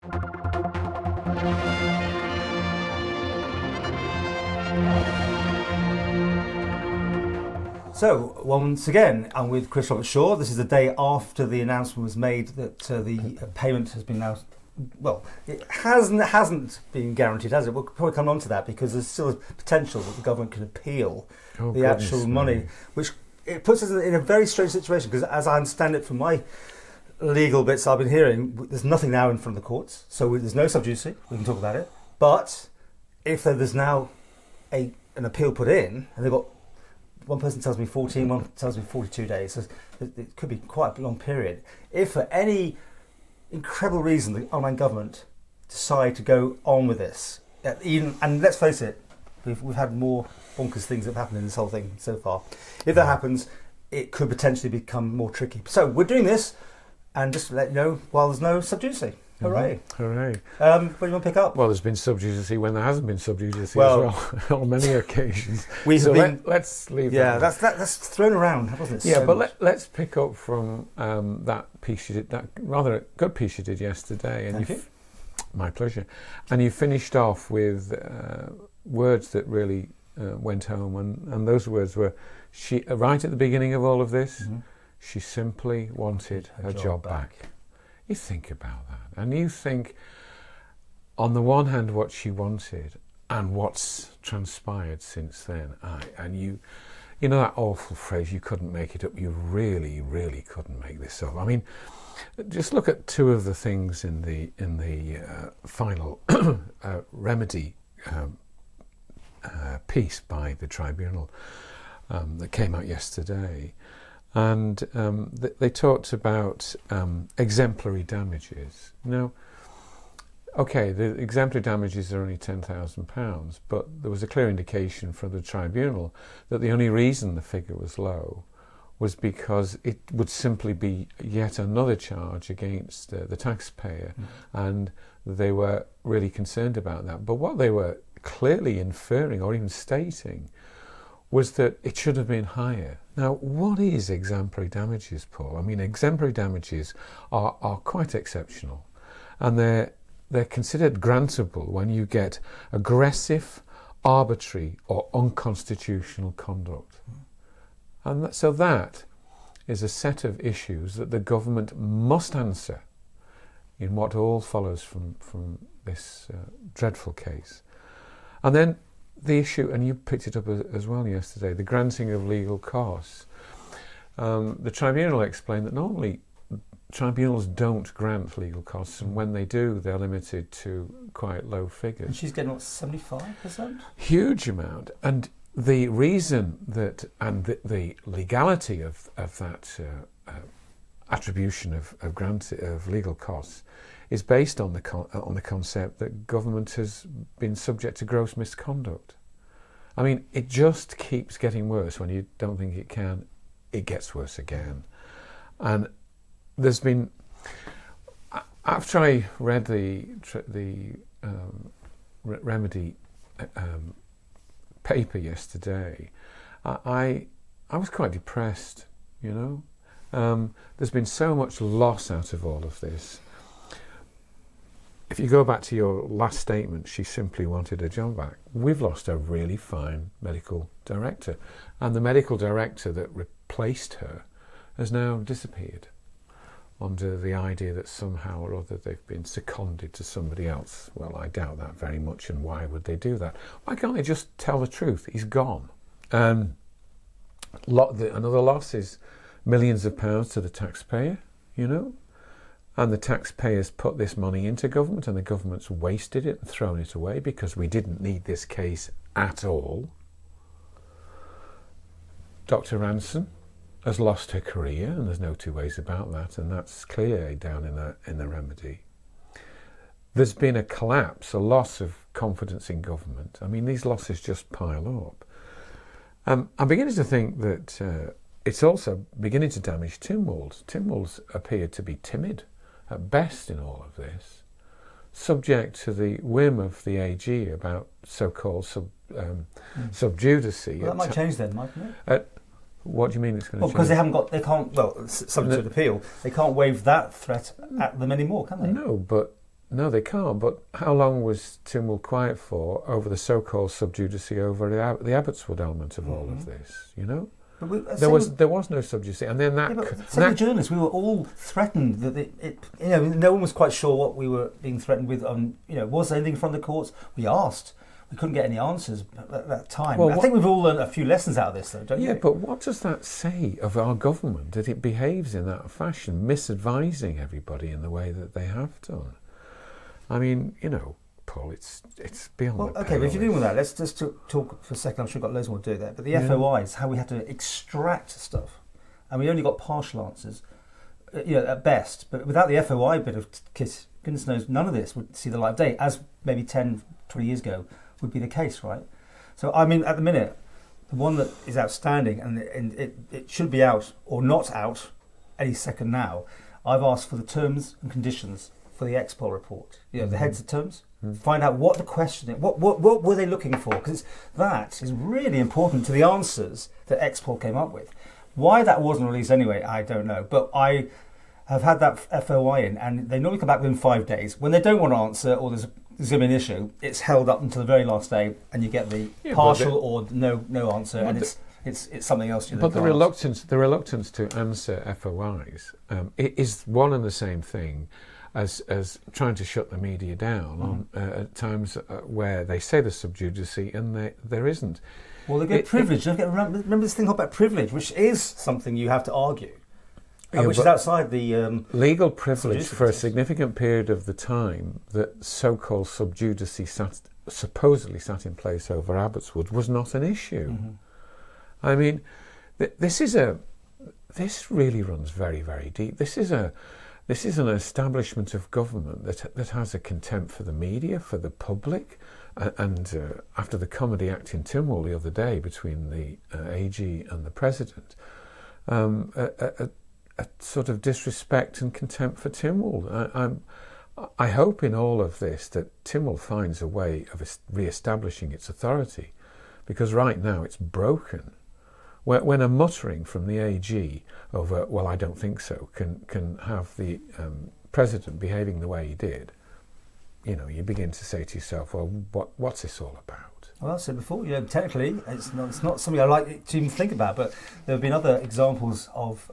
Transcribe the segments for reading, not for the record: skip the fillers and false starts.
So, once again, I'm with Chris Robertshaw. This is the day after the announcement was made that the payment has been now... Well, it hasn't been guaranteed, has it? We'll probably come on to that because there's still a potential that the government can appeal the actual money, which it puts us in a very strange situation because as I understand it from my legal bits I've been hearing, there's nothing now in front of the courts, so there's no sub judice, we can talk about it. But if there's now an appeal put in, and they've got... One person tells me 14, one tells me 42 days. So it could be quite a long period. If for any incredible reason the online government decide to go on with this, and let's face it, we've had more bonkers things that have happened in this whole thing so far. If that happens, it could potentially become more tricky. So we're doing this, and just to let you know, while there's no sub judice. Hooray. Hooray. What do you want to pick up? Well, there's been sub judice when there hasn't been sub judice as well, on many occasions. Let's leave that. Yeah, that's thrown around, hasn't it? Yeah, but let's pick up from that piece you did, that rather good piece you did yesterday. And Thank you. My pleasure. And you finished off with words that really went home, and those words were, she right at the beginning of all of this, she simply wanted her job back. You think about that, and you think, on the one hand, what she wanted and what's transpired since then, and you know that awful phrase, you couldn't make it up. You really, really couldn't make this up. I mean, just look at two of the things in the final remedy piece by the tribunal that came out yesterday. And they talked about exemplary damages. Now, okay, the exemplary damages are only £10,000, but there was a clear indication from the tribunal that the only reason the figure was low was because it would simply be yet another charge against the taxpayer, and they were really concerned about that. But what they were clearly inferring or even stating was that it should have been higher. Now, what is exemplary damages, Paul? I mean, exemplary damages are quite exceptional, and they're considered grantable when you get aggressive, arbitrary, or unconstitutional conduct. And so that is a set of issues that the government must answer in what all follows from this dreadful case. And then the issue, and you picked it up as well yesterday, the granting of legal costs. The tribunal explained that normally tribunals don't grant legal costs, and when they do, they're limited to quite low figures. And she's getting, what, 75%? Huge amount. And the reason that, and the legality of that attribution of legal costs is based on the concept that government has been subject to gross misconduct. I mean, it just keeps getting worse when you don't think it can. It gets worse again. And there's been, after I read the remedy paper yesterday, I was quite depressed, you know. There's been so much loss out of all of this. If you go back to your last statement, she simply wanted her job back. We've lost a really fine medical director, and the medical director that replaced her has now disappeared under the idea that somehow or other they've been seconded to somebody else. Well, I doubt that very much, and why would they do that? Why can't they just tell the truth? He's gone. Another loss is millions of pounds to the taxpayer, you know. And the taxpayers put this money into government, and the government's wasted it and thrown it away because we didn't need this case at all. Dr Ranson has lost her career, and there's no two ways about that, and that's clear down in the remedy. There's been a collapse, a loss of confidence in government. I mean, these losses just pile up. I'm beginning to think that it's also beginning to damage Tynwald. Tynwald's appeared to be timid at best in all of this, subject to the whim of the AG about so-called sub judice. Well, that might change then, mightn't it? What do you mean it's going to change? Because they can't, subject to appeal, they can't wave that threat at them anymore, can they? No, but No, they can't. But how long was Tynwald quiet for over the so-called sub judice over the Abbotswood element of all of this? You know, there was no sub judice, and then the journalists, we were all threatened that no one was quite sure what we were being threatened with. Was there anything from the courts? We asked. We couldn't get any answers at that time. Well, I think we've all learned a few lessons out of this, though, don't you? Yeah, but what does that say of our government, that it behaves in that fashion, misadvising everybody in the way that they have done? I mean, Paul, it's beyond. Well, okay, but if you're doing with that, let's just talk for a second. I'm sure we've got loads more to do there. But the FOIs, how we had to extract stuff, and we only got partial answers, at best. But without the FOI bit of kit, goodness knows, none of this would see the light of day, as maybe 10, 20 years ago would be the case, right? So, I mean, at the minute, the one that is outstanding, and it should be out or not out any second now, I've asked for the terms and conditions for the Expol report. The heads of terms. Find out what the question, what were they looking for? Because that is really important to the answers that Expol came up with. Why that wasn't released anyway, I don't know. But I have had that FOI in, and they normally come back within 5 days. When they don't want to answer, or there's going to be an issue, it's held up until the very last day, and you get the partial or no answer, and it's something else. But the reluctance to answer FOIs is one and the same thing as trying to shut the media down on at times where they say there's sub judice and there isn't. Well, they get privilege. Remember this thing about privilege, which is something you have to argue. Which is outside the legal privilege for a significant period of the time that so-called sub judice supposedly sat in place over Abbotswood was not an issue. I mean, this really runs very, very deep. This is an establishment of government that has a contempt for the media, for the public, and after the comedy act in Tynwald the other day between the AG and the President, a sort of disrespect and contempt for Tynwald. I hope in all of this that Tynwald finds a way of re-establishing its authority, because right now it's broken. When a muttering from the AG over, well, I don't think so, can have the President behaving the way he did, you begin to say to yourself, well, what's this all about? Well, I said before, technically, it's not something I like to even think about, but there have been other examples of,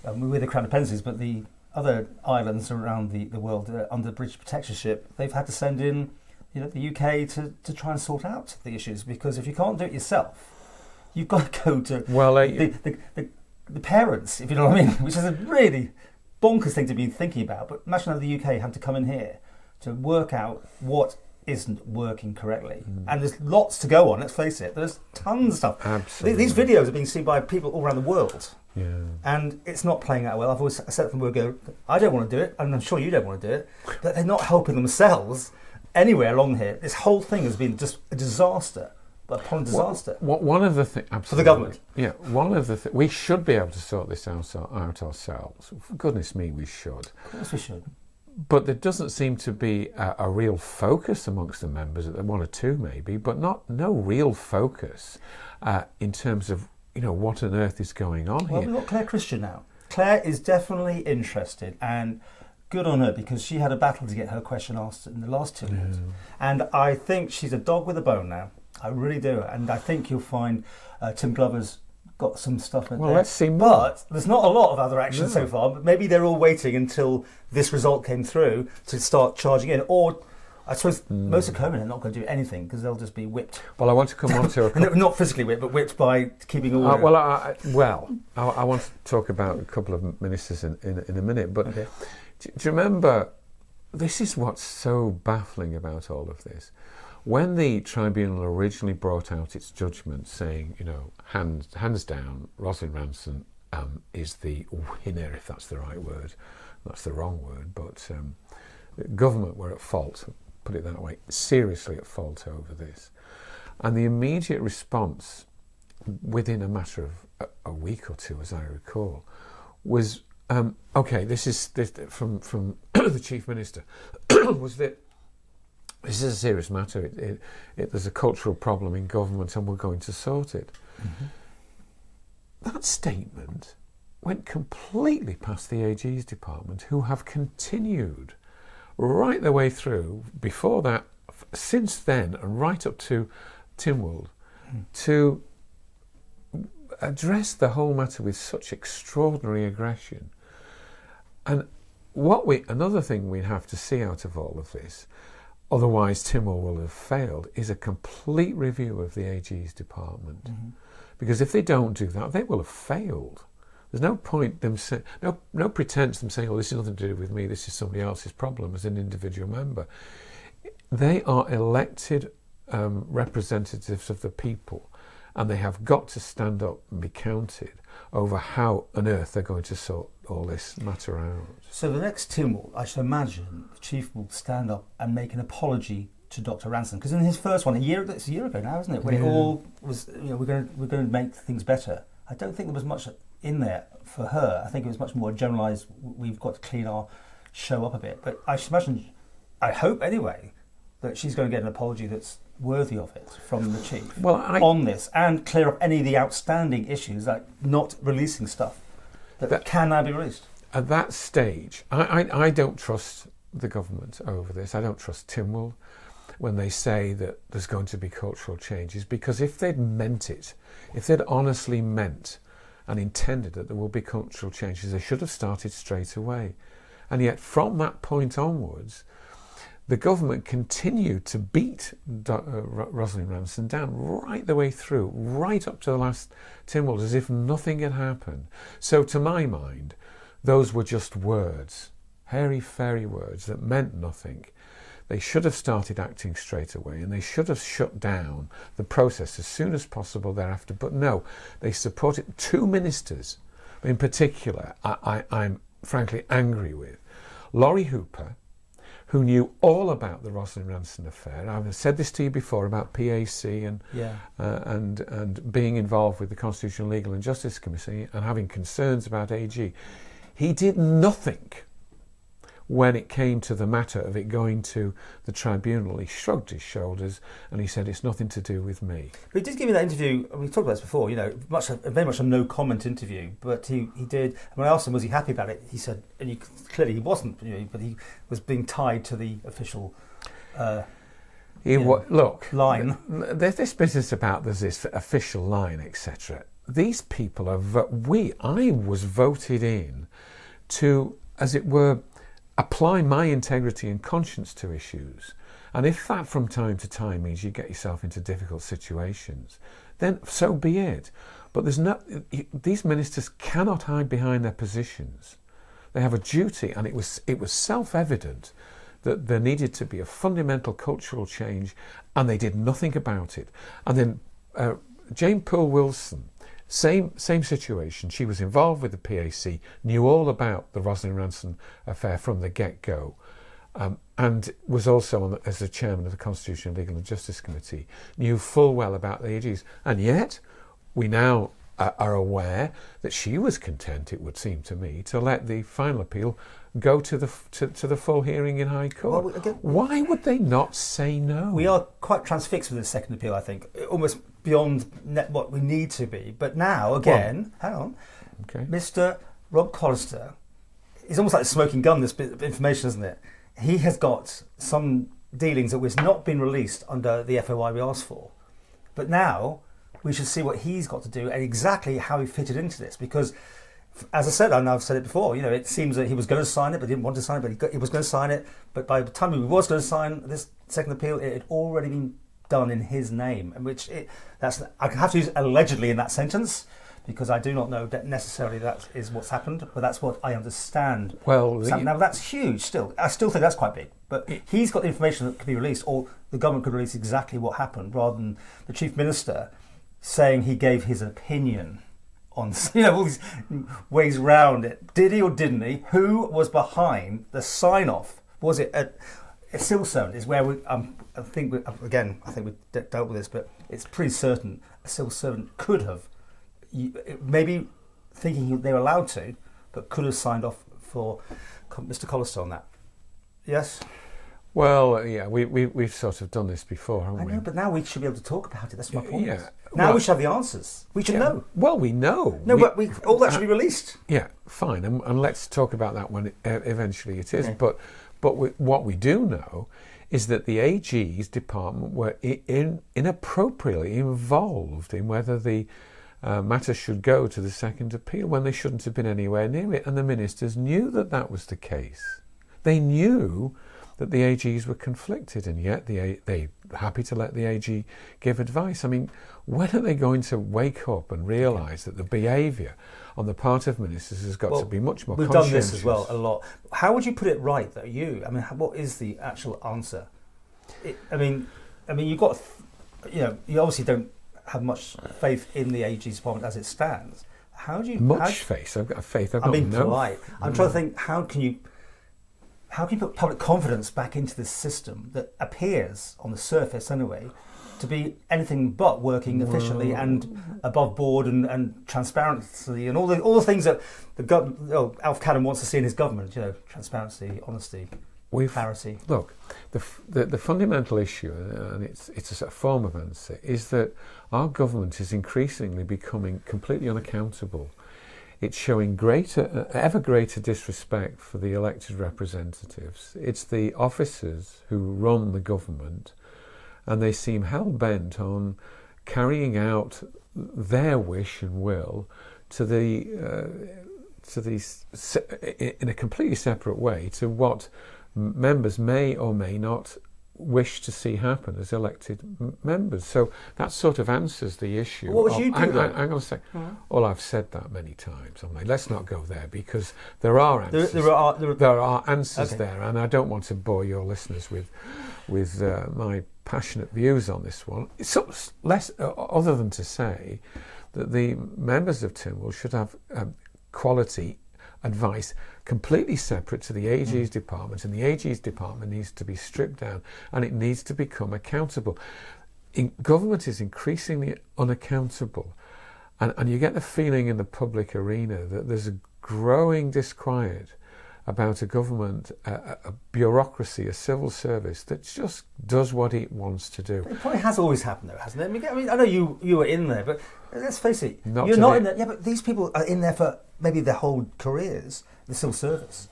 we're the Crown Dependencies, but the other islands around the world under British protectorship, they've had to send in the UK to try and sort out the issues, because if you can't do it yourself, you've got to go to the parents, if you know what I mean, which is a really bonkers thing to be thinking about. But imagine how the UK had to come in here to work out what isn't working correctly. And there's lots to go on, let's face it. There's tons of stuff. Absolutely. These videos are being seen by people all around the world. Yeah. And it's not playing out well. I've always said from the word go, I don't want to do it, and I'm sure you don't want to do it, but they're not helping themselves anywhere along here. This whole thing has been just a disaster. Upon disaster. One of the things for the government. Yeah, one of the we should be able to sort this out ourselves. For goodness me, we should. Of course, we should. But there doesn't seem to be a real focus amongst the members. One or two maybe, but no real focus in terms of what on earth is going on here. Well, we've got Claire Christian now. Claire is definitely interested, and good on her, because she had a battle to get her question asked in the last 2 years. And I think she's a dog with a bone now. I really do, and I think you'll find Tim Glover's got some stuff in there. Well, let's see more. But there's not a lot of other action so far, but maybe they're all waiting until this result came through to start charging in. Or I suppose most of Coleman are not going to do anything, because they'll just be whipped. Well, I want to come on to not physically whipped, but whipped by keeping order. I want to talk about a couple of ministers in a minute, but do you remember, this is what's so baffling about all of this. When the tribunal originally brought out its judgment saying, hands down, Dr Ranson is the winner, if that's the right word. That's the wrong word, but government were at fault, put it that way, seriously at fault over this. And the immediate response, within a matter of a week or two, as I recall, was, this from the Chief Minister, was that this is a serious matter. There's a cultural problem in government, and we're going to sort it. That statement went completely past the AG's department, who have continued right the way through, before that, since then, and right up to Tynwald, to address the whole matter with such extraordinary aggression. And another thing we have to see out of all of this, otherwise Tynwald will have failed, is a complete review of the AG's department. Mm-hmm. Because if they don't do that, they will have failed. There's no point no pretense them saying, "Oh, this is nothing to do with me. This is somebody else's problem" as an individual member. They are elected representatives of the people, and they have got to stand up and be counted over how on earth they're going to sort all this matter out. So the next Tynwald, I should imagine, the chief will stand up and make an apology to Dr Ranson, because in his first one, it's a year ago now, isn't it? When it all was, we're going to make things better. I don't think there was much in there for her. I think it was much more generalised. We've got to clean our show up a bit. But I should imagine, I hope anyway, that she's going to get an apology that's worthy of it from the chief on this, and clear up any of the outstanding issues, like not releasing stuff that can now be released. At that stage, I don't trust the government over this. I don't trust Tynwald when they say that there's going to be cultural changes, because if they'd meant it, if they'd honestly meant and intended that there will be cultural changes, they should have started straight away. And yet from that point onwards, the government continued to beat Rosalind Ranson down right the way through, right up to the last Tynwald, as if nothing had happened. So to my mind, those were just words, hairy-fairy words that meant nothing. They should have started acting straight away, and they should have shut down the process as soon as possible thereafter. But no, they supported two ministers in particular I'm frankly angry with. Laurie Hooper, who knew all about the Rosalind Ranson affair. I've said this to you before about PAC and being involved with the Constitutional, Legal and Justice Committee and having concerns about AG. He did nothing when it came to the matter of it going to the tribunal. He shrugged his shoulders and he said, "It's nothing to do with me." But he did give me that interview, we talked about this before, very much a no-comment interview, but he did, when I asked him was he happy about it, he said, and clearly he wasn't, but he was being tied to the official line. There's this business about there's this official line, etc. These people I was voted in to, as it were, apply my integrity and conscience to issues. And if that from time to time means you get yourself into difficult situations, then so be it. But these ministers cannot hide behind their positions. They have a duty, and it was self-evident that there needed to be a fundamental cultural change, and they did nothing about it. And then Jane Poole Wilson, same situation. She was involved with the PAC, knew all about the Rosalind Ranson affair from the get-go, and was also as the chairman of the Constitutional, Legal and Justice Committee, knew full well about the AGs. And yet, we now are aware that she was content, it would seem to me, to let the final appeal go to the full hearing in High Court. Well, again, why would they not say no? We are quite transfixed with this second appeal, I think, almost beyond what we need to be. But now, again, hang on, okay. Mr. Rob Collister is almost like a smoking gun, this bit of information, isn't it? He has got some dealings that was not been released under the FOI we asked for. But now we should see what he's got to do and exactly how he fitted into this, because as I said, and I've said it before, it seems that he was going to sign it but didn't want to sign it, but he was going to sign it, but by the time he was going to sign this second appeal, it had already been done in his name, and I have to use allegedly in that sentence, because I do not know that necessarily that is what's happened, but that's what I understand. Well, now that's huge still. I still think that's quite big, but he's got the information that could be released, or the government could release exactly what happened, rather than the Chief Minister saying he gave his opinion on all these ways round it. Did he or didn't he? Who was behind the sign-off? Was it a civil servant? Is where I think we've dealt with this, but it's pretty certain a civil servant could have, maybe thinking they were allowed to, but could have signed off for Mr. Collister on that. Yes? Well, yeah, we've sort of done this before, haven't we? I know, but now we should be able to talk about it. That's my point. Yeah. Now we should have the answers. We should know. Well, we know. No, but all that should be released. Yeah, fine, and let's talk about that when eventually it is. Okay. But what we do know is that the AG's department were inappropriately involved in whether the matter should go to the second appeal when they shouldn't have been anywhere near it, and the ministers knew that that was the case. They knew that the AGs were conflicted, and yet they're happy to let the AG give advice. I mean, when are they going to wake up and realise that the behaviour on the part of ministers has got to be much more conscientious? We've done this as well a lot. How would you put it right, though, what is the actual answer? I mean, you've got, you obviously don't have much faith in the AG's department as it stands. How do you... faith? I've got faith. I'm being polite. I'm trying to think, how can you put public confidence back into this system that appears, on the surface anyway, to be anything but working efficiently and above board and transparency and all the things that Alf Cadden wants to see in his government? Transparency, honesty, clarity. Look, the fundamental issue, and it's a sort of form of answer, is that our government is increasingly becoming completely unaccountable. It's showing ever greater disrespect for the elected representatives. It's the officers who run the government, and they seem hell-bent on carrying out their wish and will in a completely separate way to what members may or may not wish to see happen as elected members. So that sort of answers the issue. What would you do? Hang on a sec. Well, I've said that many times. I'm like, let's not go there, because there are answers. There are answers there, and I don't want to bore your listeners with my passionate views on this one. It's less other than to say that the members of Tynwald should have quality advice completely separate to the AG's department, and the AG's department needs to be stripped down and it needs to become accountable. Government is increasingly unaccountable, and you get the feeling in the public arena that there's a growing disquiet about a government, a bureaucracy, a civil service that just does what it wants to do. It probably has always happened, though, hasn't it? I mean, I know you were in there, but let's face it, you're not in there. Yeah, but these people are in there for maybe their whole careers. The civil service.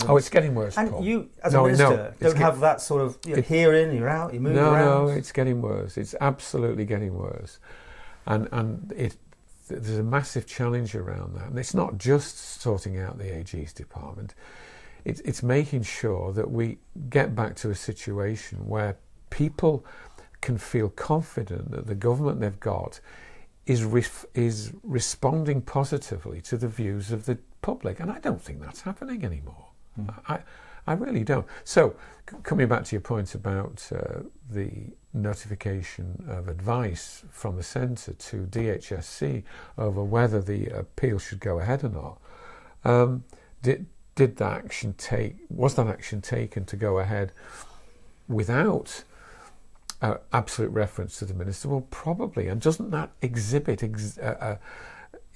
Oh, it's getting worse, and Paul. you, as a minister, don't have that sort of here in, you're out, you move around. No, it's getting worse. It's absolutely getting worse, and there's a massive challenge around that. And it's not just sorting out the AG's department. It's making sure that we get back to a situation where people can feel confident that the government they've got is responding positively to the views of the public. And I don't think that's happening anymore. I really don't. So, coming back to your point about the notification of advice from the centre to DHSC over whether the appeal should go ahead or not, was that action taken to go ahead without absolute reference to the minister? Well, probably. And doesn't that exhibit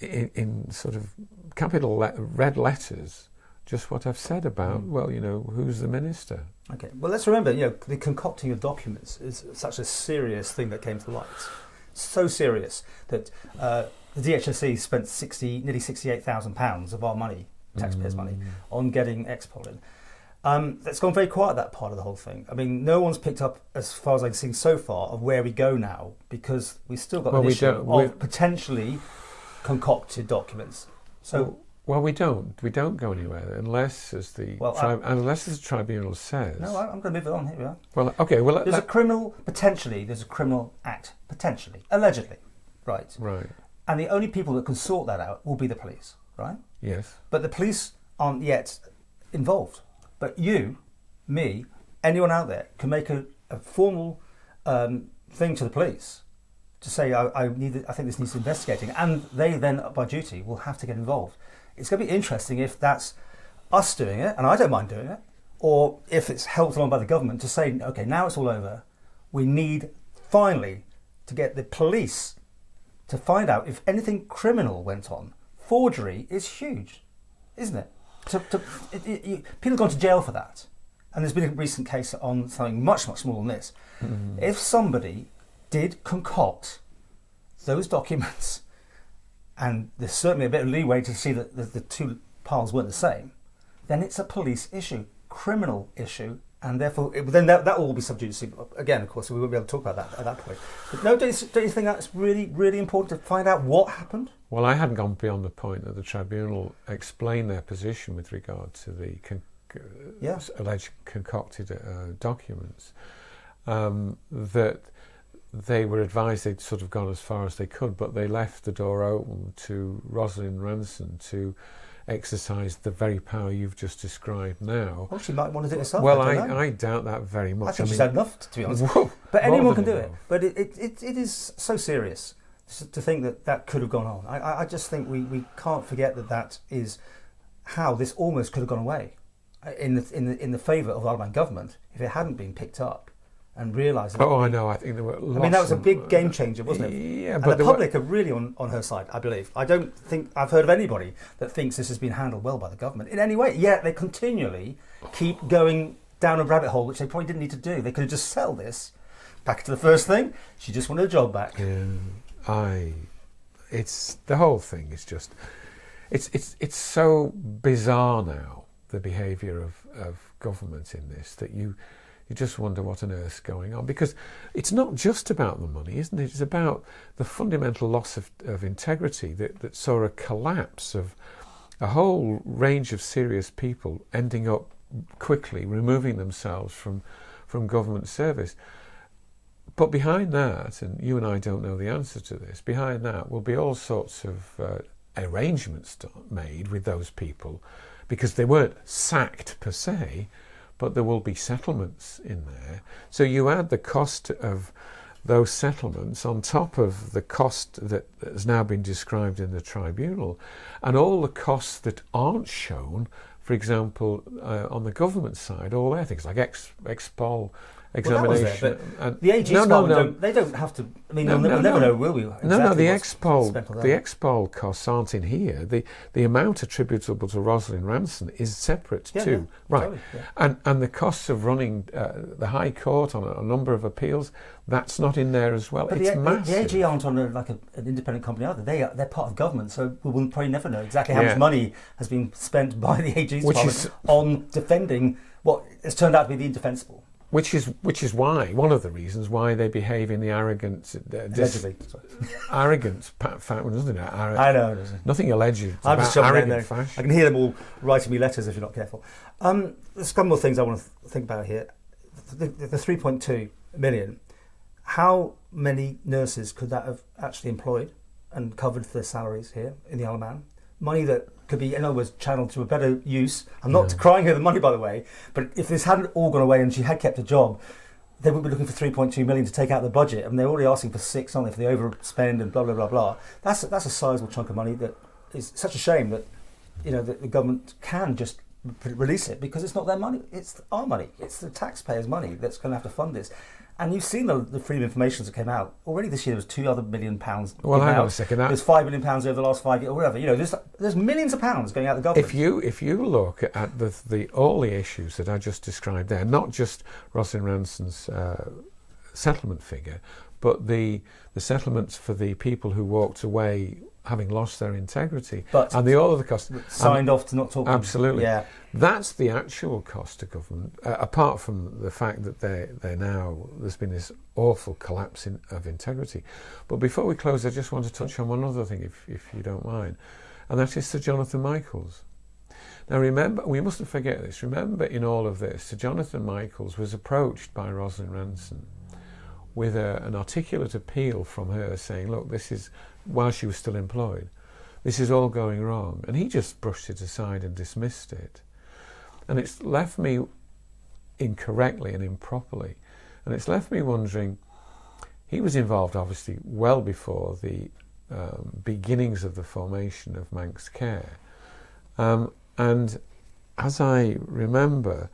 in sort of capital red letters just what I've said about, who's the minister? Okay, well, let's remember, the concocting of documents is such a serious thing that came to light. So serious that the DHSC spent nearly £68,000 of our money, taxpayers' money, on getting Expol in. It's gone very quiet, that part of the whole thing. I mean, no one's picked up, as far as I've seen so far, of where we go now, because we've still got an issue of potentially concocted documents. So, we don't go anywhere unless, as the tribunal says. No, I'm going to move it on. Here we are. Well, okay. Well, there's a criminal act, potentially, allegedly, right? Right. And the only people that can sort that out will be the police, right? Yes. But the police aren't yet involved. But you, me, anyone out there can make a formal thing to the police to say, I think this needs investigating, and they then, by duty, will have to get involved. It's going to be interesting if that's us doing it, and I don't mind doing it, or if it's helped along by the government to say, okay, now it's all over, we need finally to get the police to find out if anything criminal went on. Forgery is huge, isn't it? People have gone to jail for that, and there's been a recent case on something much, much smaller than this. If somebody did concoct those documents, and there's certainly a bit of leeway to see that the two piles weren't the same, then it's a police issue. criminal issue, and therefore then that will all be sub judice. Again, of course, we won't be able to talk about that at that point. But no, don't you think that's really, really important to find out what happened? Well, I hadn't gone beyond the point that the tribunal explained their position with regard to the alleged concocted documents, that they were advised they'd sort of gone as far as they could, but they left the door open to Rosalind Ranson to exercise the very power you've just described now. Well, she might want to do it herself. Well, I doubt that very much. I think she's had enough, to be honest. But anyone can do it. But it is so serious to think that could have gone on. I just think we can't forget that is how this almost could have gone away in the favour of the Alban government if it hadn't been picked up and realised. I know. I think there were lots. I mean, that was a big game changer, wasn't it? Yeah, but the public are really on her side, I believe. I don't think I've heard of anybody that thinks this has been handled well by the government in any way. Yet they continually keep going down a rabbit hole, which they probably didn't need to do. They could have just settled this. Back to the first thing, she just wanted a job back. It's the whole thing is just, it's so bizarre now, the behaviour of government in this, that you just wonder what on earth's going on, because it's not just about the money, isn't it? It's about the fundamental loss of integrity that saw a collapse of a whole range of serious people ending up quickly removing themselves from government service. But behind that, and you and I don't know the answer to this, behind that will be all sorts of arrangements made with those people, because they weren't sacked per se, but there will be settlements in there. So you add the cost of those settlements on top of the cost that has now been described in the tribunal, and all the costs that aren't shown, for example, on the government side, all their things like expol examination. Well, the AG they don't have to. I mean, we'll never know, will we? Exactly the expol costs aren't in here. The amount attributable to Rosalind Ranson is separate too, right? Totally, yeah. And the costs of running the High Court on a number of appeals, that's not in there as well. But it's massive. The AG aren't on an independent company either. They're part of government, so we will probably never know exactly how much money has been spent by the AG's department on defending what has turned out to be the indefensible. Which is why, one of the reasons why they behave in the arrogant, arrogant fashion, isn't it? I know. Nothing alleged. I'm just jumping in there. Fashion. I can hear them all writing me letters if you're not careful. There's a couple more things I want to think about here. The 3.2 million. How many nurses could that have actually employed and covered their salaries here in the Isle of Man? Money that could be, in other words, channeled to a better use. I'm not crying over the money, by the way, but if this hadn't all gone away and she had kept a job, they would be looking for 3.2 million to take out the budget. I mean, they're already asking for 6, aren't they, if they overspend and blah, blah, blah, blah. That's a sizable chunk of money that is such a shame that, that the government can just release it, because it's not their money, it's our money. It's the taxpayers' money that's going to have to fund this. And you've seen the freedom of information that came out. Already this year there was £2 other million. Well, hang on a second. There's £5 million over the last 5 years, or whatever. There's millions of pounds going out the government. If you look at all the issues that I just described there, not just Rosalind Ranson's settlement figure, but the settlements for the people who walked away having lost their integrity, and all of the costs signed off to not talk. Absolutely, yeah. That's the actual cost to government. Apart from the fact that there's been this awful collapse of integrity. But before we close, I just want to touch on one other thing, if you don't mind, and that is Sir Jonathan Michaels. Now remember, we mustn't forget this. Remember, in all of this, Sir Jonathan Michaels was approached by Rosalind Ranson with an articulate appeal from her, saying, "Look, this is." While she was still employed, this is all going wrong, and he just brushed it aside and dismissed it, and it's left me incorrectly and improperly, and it's left me wondering. He was involved obviously well before the beginnings of the formation of Manx Care, and as I remember,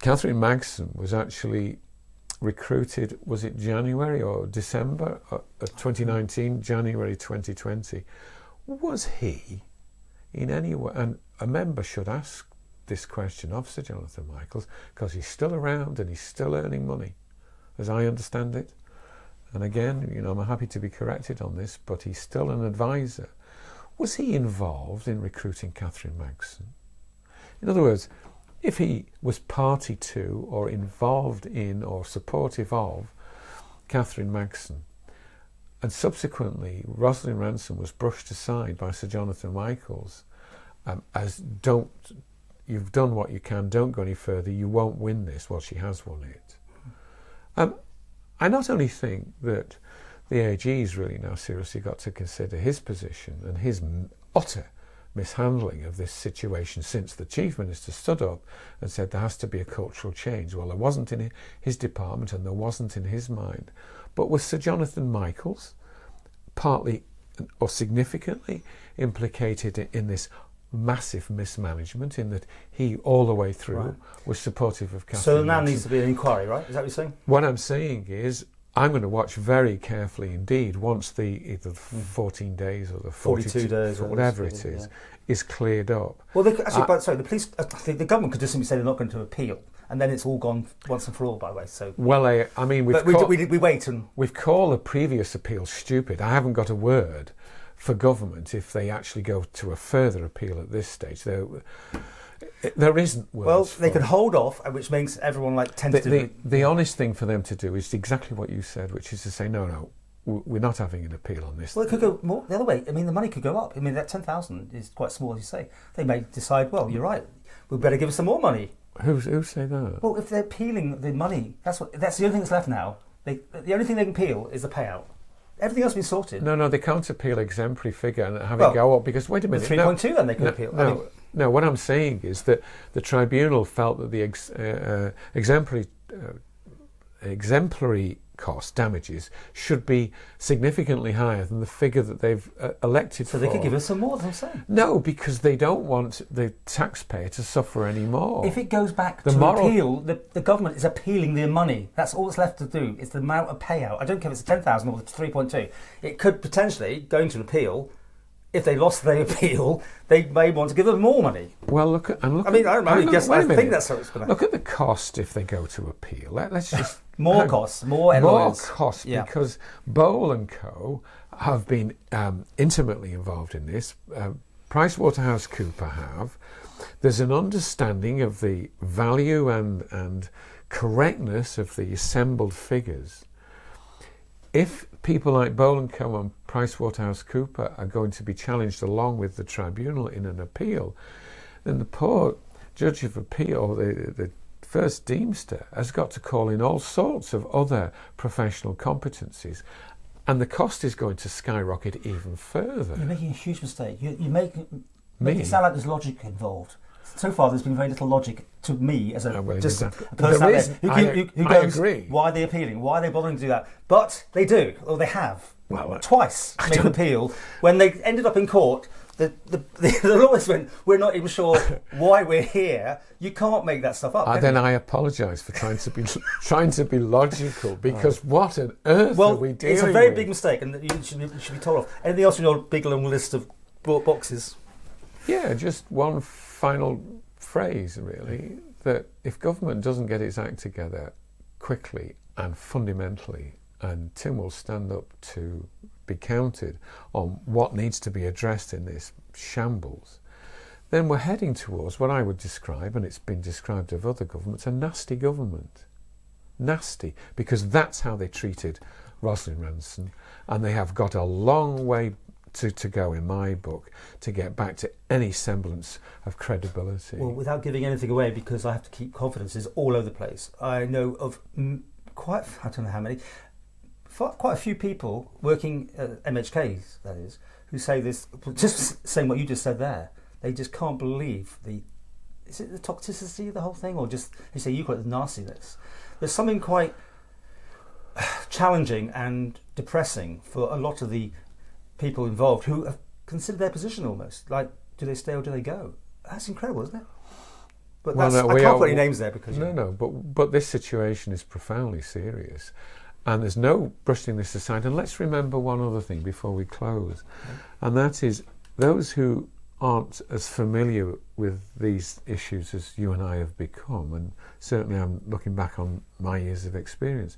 Catherine Magson was actually recruited, was it January or December of 2019, January 2020. Was he in any way, and a member should ask this question of Sir Jonathan Michaels, because he's still around and he's still earning money, as I understand it. And again, I'm happy to be corrected on this, but he's still an advisor. Was he involved in recruiting Catherine Magson? In other words, if he was party to or involved in or supportive of Catherine Magson, and subsequently Rosalind Ranson was brushed aside by Sir Jonathan Michaels as you've done what you can, don't go any further, you won't win this. Well, she has won it. I not only think that the AG's really now seriously got to consider his position and his utter mishandling of this situation since the Chief Minister stood up and said there has to be a cultural change. Well, there wasn't in his department and there wasn't in his mind. But was Sir Jonathan Michaels partly or significantly implicated in this massive mismanagement, in that he all the way through was supportive of Catherine So now Magson? needs to be an inquiry, right? Is that what you're saying? What I'm saying is I'm going to watch very carefully indeed once either the 14 days or the 42 days or whatever it is cleared up. Well, the police, the government could just simply say they're not going to appeal, and then it's all gone once and for all, by the way. So, well, I mean, we wait and we've called a previous appeal stupid. I haven't got a word for government if they actually go to a further appeal at this stage. There isn't words. Well, they can hold off, which makes everyone tentatively. The honest thing for them to do is exactly what you said, which is to say, no, we're not having an appeal on this. Well, it could go more the other way. I mean, the money could go up. I mean, that 10,000 is quite small, as you say. They may decide, well, you're right, we better give us some more money. Who say that? Well, if they're appealing the money, that's the only thing that's left now. The only thing they can appeal is the payout. Everything else has been sorted. No, they can't appeal exemplary figure and have it go up because, wait a minute. 3.2 then they can appeal. No, what I'm saying is that the tribunal felt that the exemplary cost damages should be significantly higher than the figure that they've elected for. So they could give us some more, I'm saying. No, because they don't want the taxpayer to suffer any more. If it goes back to appeal, the government is appealing the money. That's all that's left to do. It's the amount of payout. I don't care if it's 10,000 or 3.2. It could potentially, going to an appeal, if they lost their appeal, they may want to give them more money. Well, I think that's how it's going to look at the cost if they go to appeal. Let's just more costs, more costs, because Bowl and Co have been intimately involved in this. PricewaterhouseCoopers have. There's an understanding of the value and correctness of the assembled figures. If people like Bowl and Co and PricewaterhouseCoopers are going to be challenged along with the tribunal in an appeal, then the poor judge of appeal, the first Deemster, has got to call in all sorts of other professional competencies, and the cost is going to skyrocket even further. You're making a huge mistake. You make it sound like there's logic involved. So far, there's been very little logic to me as a person who goes, why are they appealing? Why are they bothering to do that? But they do, or they have. Twice made an appeal. When they ended up in court, the lawyers went, we're not even sure why we're here. You can't make that stuff up. Then I apologise for trying to be logical, because what on earth are we dealing with? It's a very big mistake, and you should be told off. Anything else in your big long list of boxes? Yeah, just one final phrase, really, that if government doesn't get its act together quickly and fundamentally, and Tim will stand up to be counted on what needs to be addressed in this shambles, then we're heading towards what I would describe, and it's been described of other governments, a nasty government. Nasty, because that's how they treated Rosalind Ranson, and they have got a long way to go, in my book, to get back to any semblance of credibility. Well, without giving anything away, because I have to keep confidences all over the place, I know of I don't know how many, quite a few people working at MHKs, that is, who say this, just saying what you just said there. They just can't believe is it the toxicity of the whole thing, or just, you say you call it the nastiness. There's something quite challenging and depressing for a lot of the people involved who have considered their position almost. Like, do they stay or do they go? That's incredible, isn't it? But I can't put any names there because... But this situation is profoundly serious. And there's no brushing this aside. And let's remember one other thing before we close. And that is, those who aren't as familiar with these issues as you and I have become, and certainly I'm looking back on my years of experience,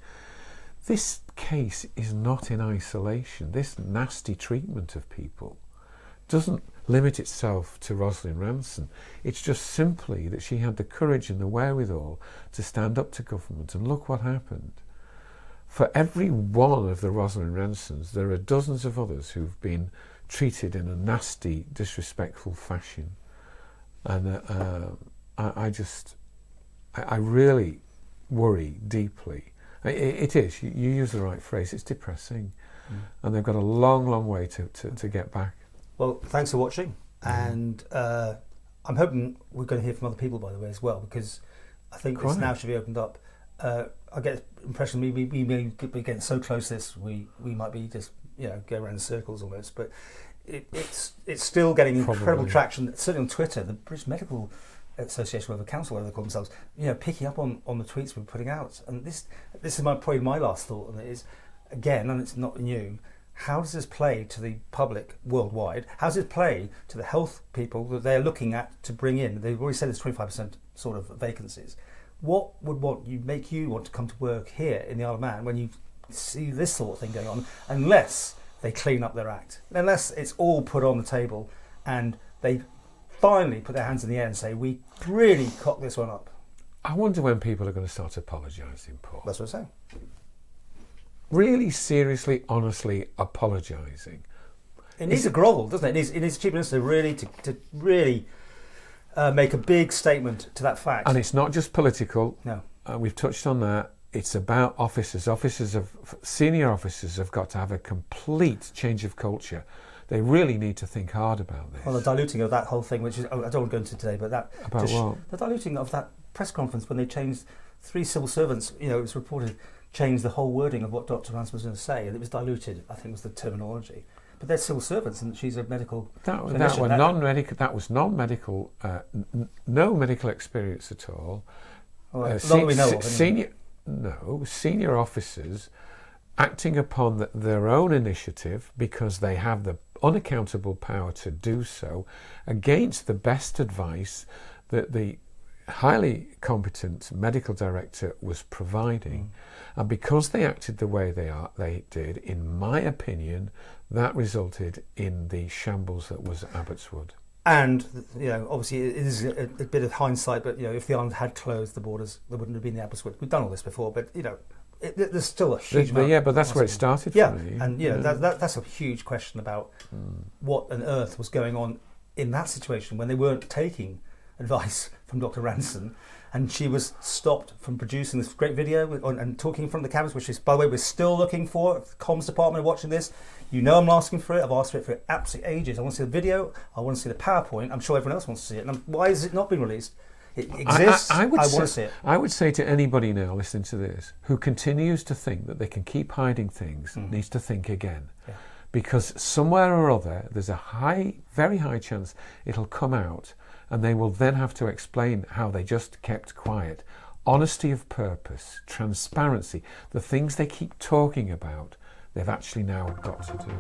this case is not in isolation. This nasty treatment of people doesn't limit itself to Rosalind Ranson. It's just simply that she had the courage and the wherewithal to stand up to government, and look what happened. For every one of the Rosalind Ransons, there are dozens of others who've been treated in a nasty, disrespectful fashion. And I really worry deeply. It is, you use the right phrase, it's depressing. And they've got a long, long way to get back. Well, thanks for watching. And I'm hoping we're going to hear from other people, by the way, as well, because I think this now should be opened up. I get the impression we may be getting so close to this, we might be just, go around in circles almost. But it's still getting incredible traction, certainly on Twitter. The British Medical Association, whatever council, whatever they call themselves, picking up on the tweets we're putting out. And this is probably my last thought on it is, again, and it's not new, how does this play to the public worldwide? How does it play to the health people that they're looking at to bring in? They've already said there's 25% sort of vacancies. What would make you want to come to work here in the Isle of Man when you see this sort of thing going on, unless they clean up their act, unless it's all put on the table and they finally put their hands in the air and say, we really cocked this one up? I wonder when people are going to start apologising, Paul. That's what I'm saying. Really seriously, honestly apologising. It needs a grovel, doesn't it? It needs Chief Minister really to really make a big statement to that fact. And it's not just political. No. We've touched on that. It's about officers. Senior officers have got to have a complete change of culture. They really need to think hard about this. Well, the diluting of that whole thing, which is, I don't want to go into today, but that... About what? The diluting of that press conference when they changed 3 civil servants, it was reported, changed the whole wording of what Dr Ranson was going to say, and it was diluted, I think was the terminology. But they're civil servants, and she's a medical clinician. That was non-medical, no medical experience at all. Well, not we know of, senior officers acting upon their own initiative, because they have the unaccountable power to do so, against the best advice that the highly competent medical director was providing. And because they acted the way they did, in my opinion, that resulted in the shambles that was Abbotswood. And obviously it is a bit of hindsight, but if the island had closed the borders, there wouldn't have been the Abbotswood. We've done all this before, but there's still a huge amount. Yeah, but that's where it started for me. And that's a huge question about what on earth was going on in that situation when they weren't taking advice from Dr Ranson, and she was stopped from producing this great video and talking in front of the cameras, which is, by the way, we're still looking for. If the comms department are watching this, I'm asking for it. I've asked for it for absolutely ages. I want to see the video. I want to see the PowerPoint. I'm sure everyone else wants to see it. And why has it not been released? It exists. I want to see it. I would say to anybody now listening to this who continues to think that they can keep hiding things needs to think again. Yeah. Because somewhere or other, there's a very high chance it'll come out, and they will then have to explain how they just kept quiet. Honesty of purpose, transparency, the things they keep talking about, they've actually now got to do.